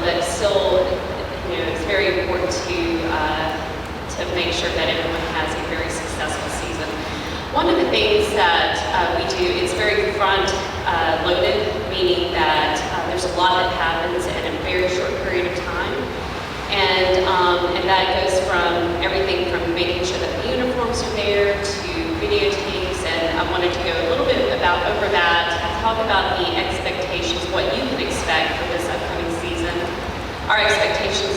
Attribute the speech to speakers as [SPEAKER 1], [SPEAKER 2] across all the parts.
[SPEAKER 1] but still, it's very important to make sure that everyone has a very successful season. One of the things that we do is very front loaded, meaning that there's a lot that happens in a very short period of time. And that goes from everything from making sure that the uniforms are there to videotapes, and I wanted to go a little bit over that, talk about the expectations, what you can expect for this upcoming season, our expectations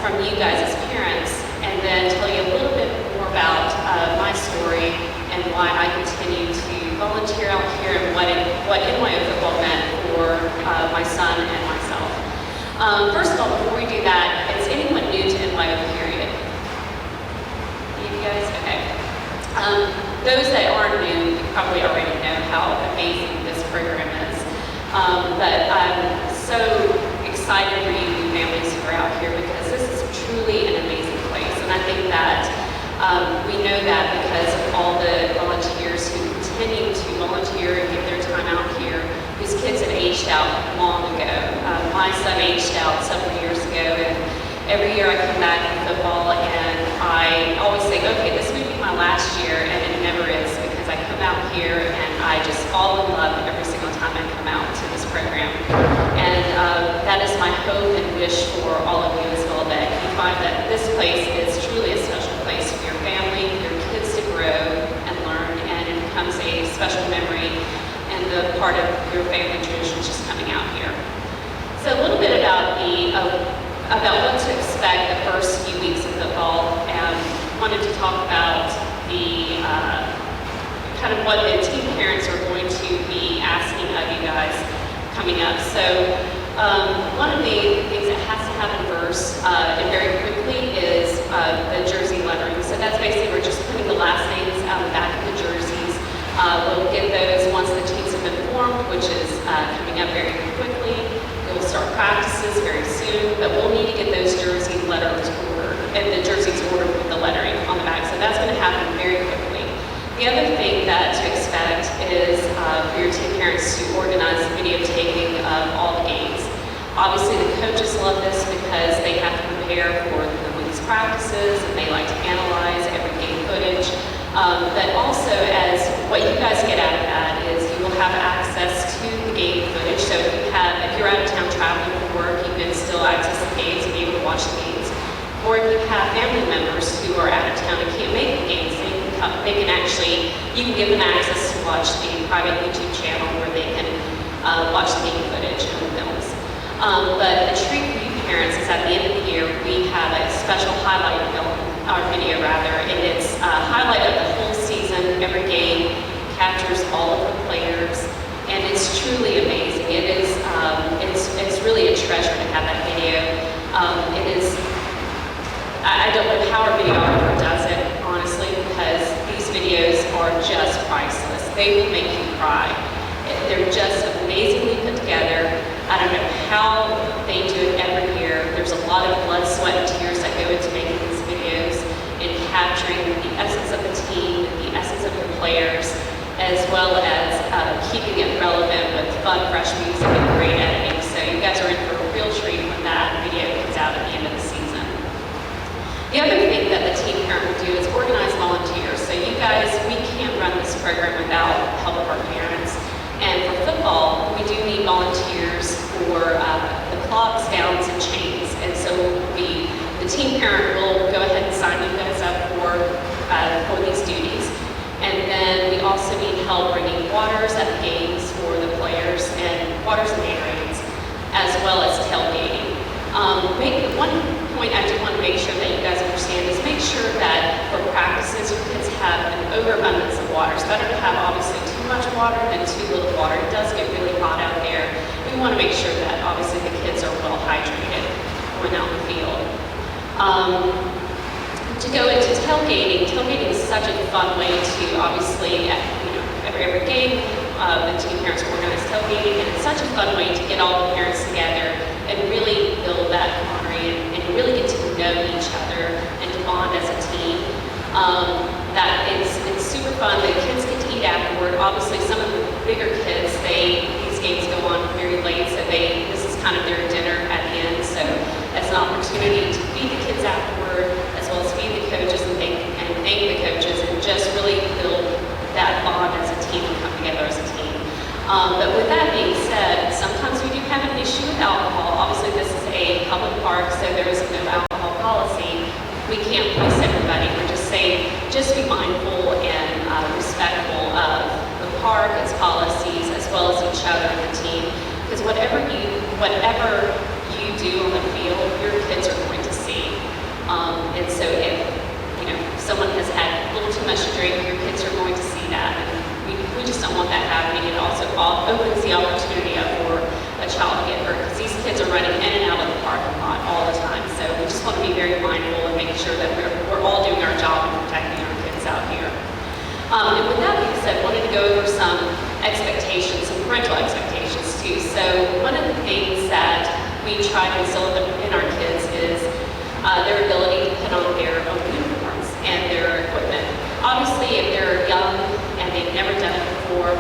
[SPEAKER 1] from you guys as parents, and then tell you a little bit more about my story and why I continue to volunteer out here and what NYO football meant for my son and myself. First of all, before we do that, is anyone new to NYO period? You guys? Okay. Those that aren't new, you probably already know how amazing this program is. But I'm so excited for you families who are out here because this is truly an amazing place. And I think that we know that because of all the volunteers who continue to volunteer and give their time out here, whose kids had aged out long ago. My son aged out several years ago, and every year I come back from football and I always say, okay, this would be my last year, and it never is, because I come out here and I just fall in love every single time I come out to this program. And that is my hope and wish for all of you as well, that you find that this place is truly a special place for your family, your kids to grow and learn, and it becomes a special memory and the part of your family traditions just coming out here. So a little bit about what to expect the first few weeks of football, and wanted to talk about the kind of what the team parents are going to be asking of you guys coming up. So one of the things that has to happen first and very quickly is the jersey lettering. So that's basically we're just putting the last names on the back of the jerseys. We'll get those once the teams have been formed, which is coming up very quickly. We'll start practices very soon, but we'll need to get those jersey letters ordered, and the jerseys ordered with the lettering on the back. So that's going to happen very quickly. The other thing that to expect is for your team parents to organize videotaping of all the games. Obviously, the coaches love this because they have to prepare for the week's practices, and they like to analyze every game footage. But also, as what you guys get out of that is you will have access to the game footage. So if you're out of town traveling for work, you can still access the games and be able to watch the games. Or if you have family members who are out of town and can't make the games, you can give them access to watch the private YouTube channel where they can watch the game footage and the films. But the treat for you parents is at the end of the year, we have a special highlight film, or video rather, and it's a highlight of the whole season. Every game captures all of the players, and it's truly amazing. It is, it's really a treasure to have that video. It is, I don't know how our videographer does it, honestly, because these videos are just priceless. They will make you cry. They're just amazingly put together. I don't know how they do it every year. There's a lot of blood, sweat, and tears that go into making these videos and capturing the essence of the team, the essence of the players, as well as keeping it relevant with fun, fresh music and great editing. So you guys are in for a real treat when that video comes out at the end of the season. The other thing that the team parent will do is organize volunteers. So you guys, we can't run this program without help of our parents. And for football, we do need volunteers for the clocks, downs, and chains. And so the team parent will go ahead and sign you guys up for these duties. And then we also need help bringing waters at the games for the players, and waters and Gatorades, as well as tailgating. One point I do want to make sure that you guys understand is make sure that for practices, your kids have an overabundance of water. It's better to have obviously too much water than too little water. It does get really hot out there. We want to make sure that obviously the kids are well hydrated going out in the field. To go into tailgating is such a fun way to obviously, every game, the team parents organize tailgating, and it's such a fun way to get all the parents together and really build that camaraderie and really get to know each other and to bond as a team. It's super fun. The kids get to eat afterward. Obviously, some of the bigger kids, these games go on very late, so this is kind of their dinner at But with that being said, sometimes we do have an issue with alcohol. Obviously, this is a public park, so there is no alcohol policy. We can't police everybody. We're just saying, just be mindful and respectful of the park, its policies, as well as each other and the team. Because whatever you do on the field, your kids are going to see. And so if someone has had a little too much to drink, your kids are going to see that. And we just don't want that happening. It also opens the opportunity up for a child to get hurt, because these kids are running in and out of the parking lot all the time. So we just want to be very mindful and make sure that we're all doing our job and protecting our kids out here. And with that being said, I wanted to go over some expectations, some parental expectations too. So one of the things that we try to instill in our kids is their ability to put on their own uniforms and their equipment. Obviously, if they're young and they've never done it before,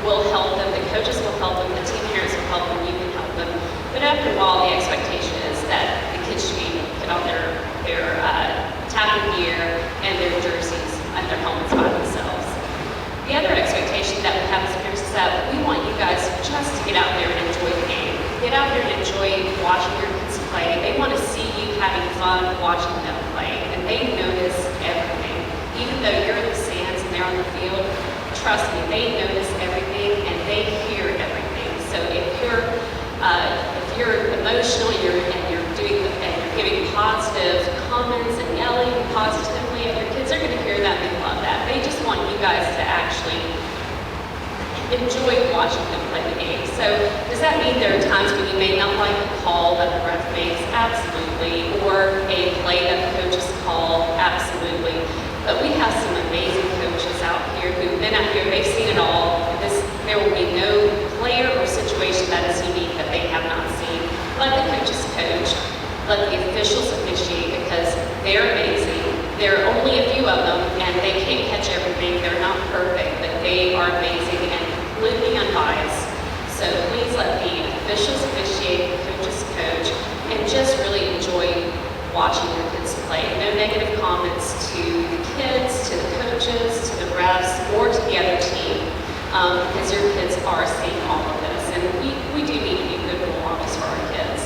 [SPEAKER 1] we'll help them. The coaches will help them. The team parents will help them. You can help them. But after a while, the expectation is that the kids should be able to put on their tackle gear and their jerseys and their helmets by themselves. The other expectation that we have as parents is that we want you guys just to get out there and enjoy the game. Get out there and enjoy watching your kids play. They want to see you having fun watching them play, and they notice everything. Even though you're in the stands and they're on the field, trust me, they notice everything and they hear everything. So if you're emotional and you're giving positive comments and yelling positively at your kids, they're going to hear that and they love that. They just want you guys to actually enjoy watching them play the game. So does that mean there are times when you may not like the call that the ref makes? Absolutely. Or a play that the coaches call? Absolutely. But we have some amazing coaches out here who've been out here, they've seen it all. There will be no player or situation that is unique that they have not seen. Let the coaches coach, let the officials officiate, because they're amazing. There are only a few of them, and they can't catch everything. They're not perfect, but they are amazing and completely unbiased. So please let the officials officiate, the coaches coach, and just really enjoy watching your kids play. No negative comments to the kids, to the coaches, to the refs, or to the other team, because your kids are seeing all of this. And we do need to be good role models for our kids.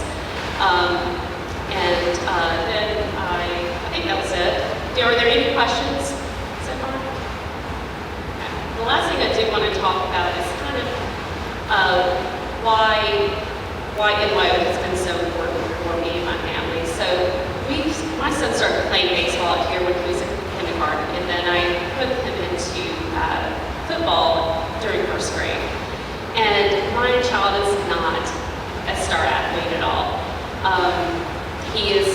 [SPEAKER 1] Then I think that was it. Are there any questions so far? Okay. The last thing I do want to talk about is kind of why NYO has been so important for me and my family. So my son started playing baseball out here when he was in kindergarten, and then I put him into football during first grade. And my child is not a star athlete at all. He is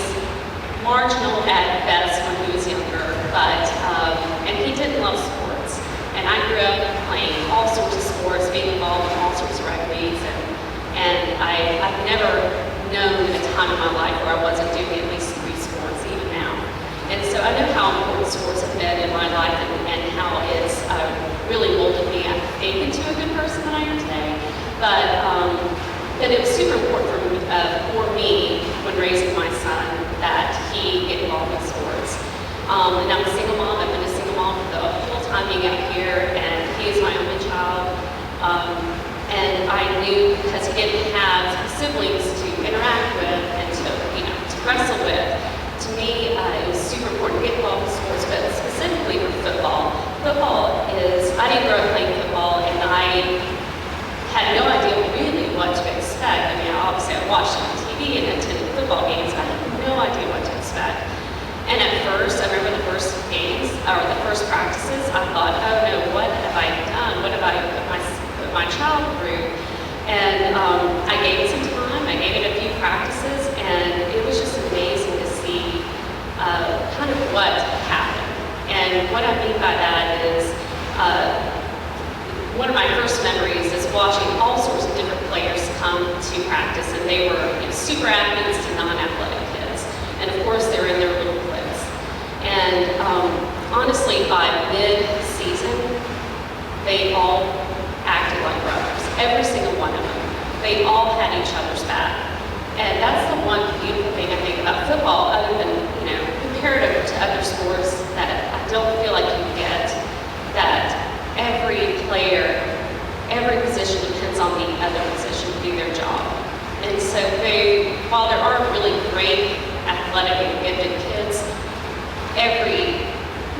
[SPEAKER 1] marginal at best when he was younger, but and he didn't love sports. And I grew up playing all sorts of sports, being involved in all sorts of rec leagues, and I've never known a time in my life where I wasn't doing at least 3 sports, even now. And so I know how important sports have been in my life and how it's really molded me, I think, into a good person that I am today. But it was super important for me when raising my son that he get involved in sports. And I'm a single mom. I've been a single mom for the whole time being out here, and he is my only child. And I knew, because he didn't have siblings to interact with and to wrestle with, to me it was super important to get involved in sports, but specifically with football. Football is, I didn't grow up playing football, and I had no idea really what to expect. I mean, obviously I watched it on TV and attended football games, but I had no idea what to expect. And at first, I remember the first games, or the first practices, I thought, oh no, what have I done? What have I put my child through? And I gave it some time, I gave it a few practices, and it was just amazing to see kind of what happened. And what I mean by that is, one of my first memories is watching all sorts of different players come to practice, and they were super athletes to non-athletic kids. And of course, they're in their little clips. And honestly, by mid-season, they all acted like brothers, every single one of them. They all had each other's back. And that's the one beautiful thing I think about football, other than, comparative to other sports, that I don't feel like you get, that every player, every position while there are really great athletic and gifted kids, every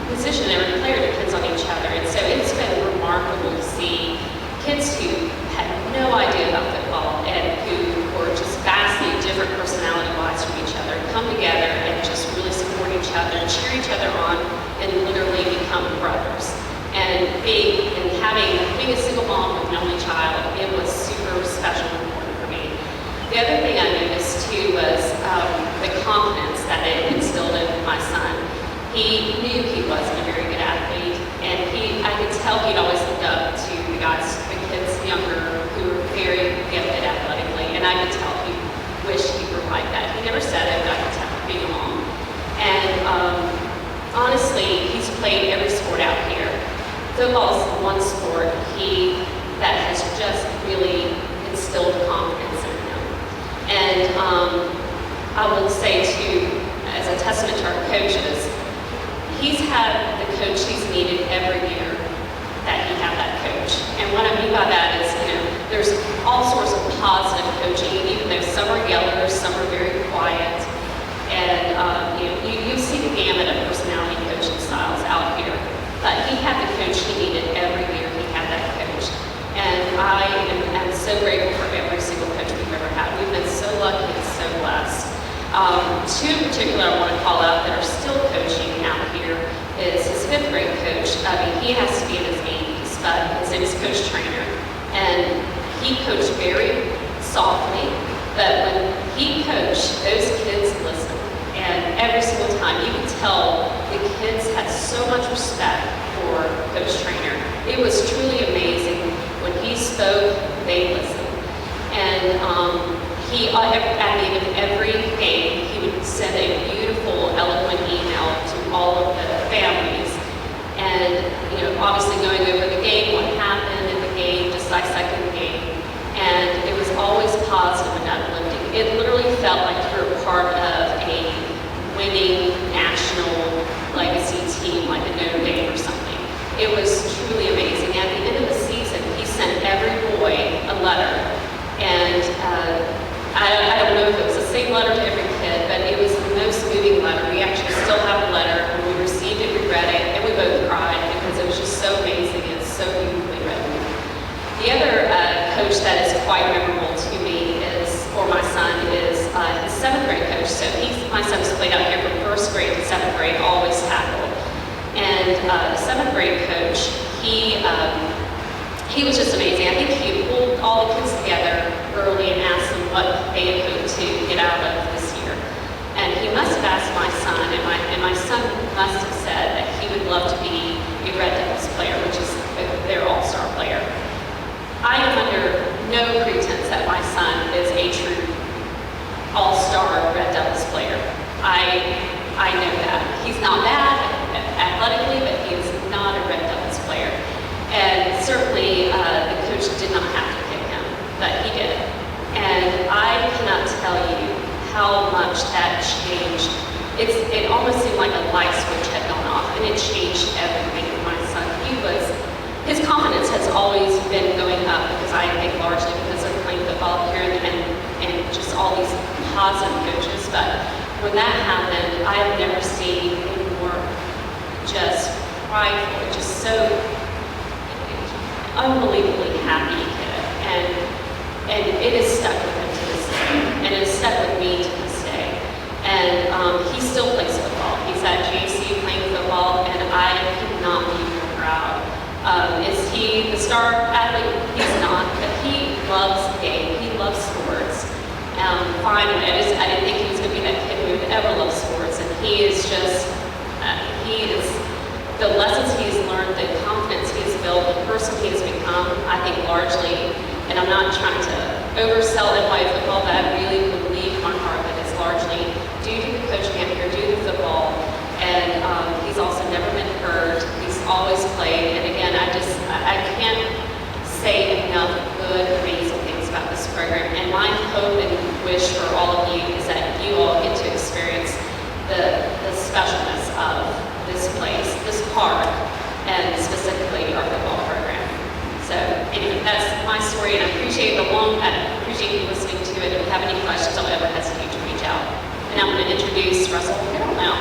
[SPEAKER 1] position, every player depends on each other. And so it's been remarkable to see kids who had no idea about football and who were just vastly different personality-wise from each other come together and just really support each other, cheer each other on, and literally become brothers. And being a single mom with an only child, it was super special and important for me. The other thing I noticed too was the confidence that it instilled in my son. He knew he wasn't a very good athlete, and I could tell he'd always looked up to the kids younger who were very gifted athletically, and I could tell he wished he were like that. He never said it, but I could tell being a mom. And honestly, he's played every sport out here. Football is one sport that has just really instilled confidence in him. And I will say too, as a testament to our coaches, he's had the coach he's needed every year that he had that coach. And what I mean by that is, there's all sorts of positive coaching, even though some are yellers, some are very quiet. And you see the gamut of personality coaching styles out here. But he had the coach he needed every year. He had that coach. And I am so grateful for every single coach we've ever had. We've been so lucky and so blessed. Two in particular I want to call out that are still coaching out here is his 5th grade coach. I mean, he has to be in his 80s, but his name is Coach Trainer. And he coached very softly, but when he coached, those kids listened. And every single time, you could tell the kids had so much respect for Coach Trainer. It was truly amazing. When he spoke, they listened. And at the end of every game, he would send a beautiful, eloquent email to all of the families. And, obviously going over the game, what happened in the game, just dissecting the game. And it was always positive and uplifting. It literally felt like you were part of a winning national legacy team like a Notre Dame or something. It was truly amazing. At the end of the season, he sent every boy a letter. And I don't know if it was the same letter to every kid, but it was the most moving letter. We actually still have the letter. When we received it, we read it, and we both cried because it was just so amazing and so beautifully written. The other coach that is quite memorable to me for my son is his 7th grade coach. So my son's played out here from 1st grade to 7th grade, always tackled. And the 7th grade coach, he was just amazing. I think he pulled all the kids together early and asked them what they had hoped to get out of this year. And he must have asked my son, and my son must have said that he would love to be a Red Devils player, which is their all-star player. I am under no pretense that my son is a true all-star Red Devils player. I know that. He's not bad athletically, but he is not a Red Devils player. And certainly the coach did not have to pick him, but he did. And I cannot tell you how much that changed. It almost seemed like a light switch had gone off, and it changed everything with my son. His confidence has always been going up because I think largely because of playing football here and just all these positive coaches. But when that happened, I have never seen a more just prideful, just so unbelievably happy kid. And it has stuck with him to this day. And it has stuck with me to this day. And he still plays football. He's at JC playing football, and I could not be more proud. Is he the star athlete? He's not, but he loves the game. He loves sports. Finally, I didn't think he was going to be that kid who would ever love sports, and he is just, the lessons he's learned, the confidence he has built, the person he has become, I think largely, and I'm not trying to oversell NYO football, but I really believe in my heart that it's largely due to the coaching out here, due to football, and he's also never been hurt. He's always played, and again, I can't say enough good, amazing things about this program. And my hope and wish for all of you is that you all get to experience the specialness of this place, this park, and specifically our football program. So anyway, that's my story, and I appreciate you listening to it. If you have any questions, don't ever hesitate to reach out. And I'm going to introduce Russell Carroll now.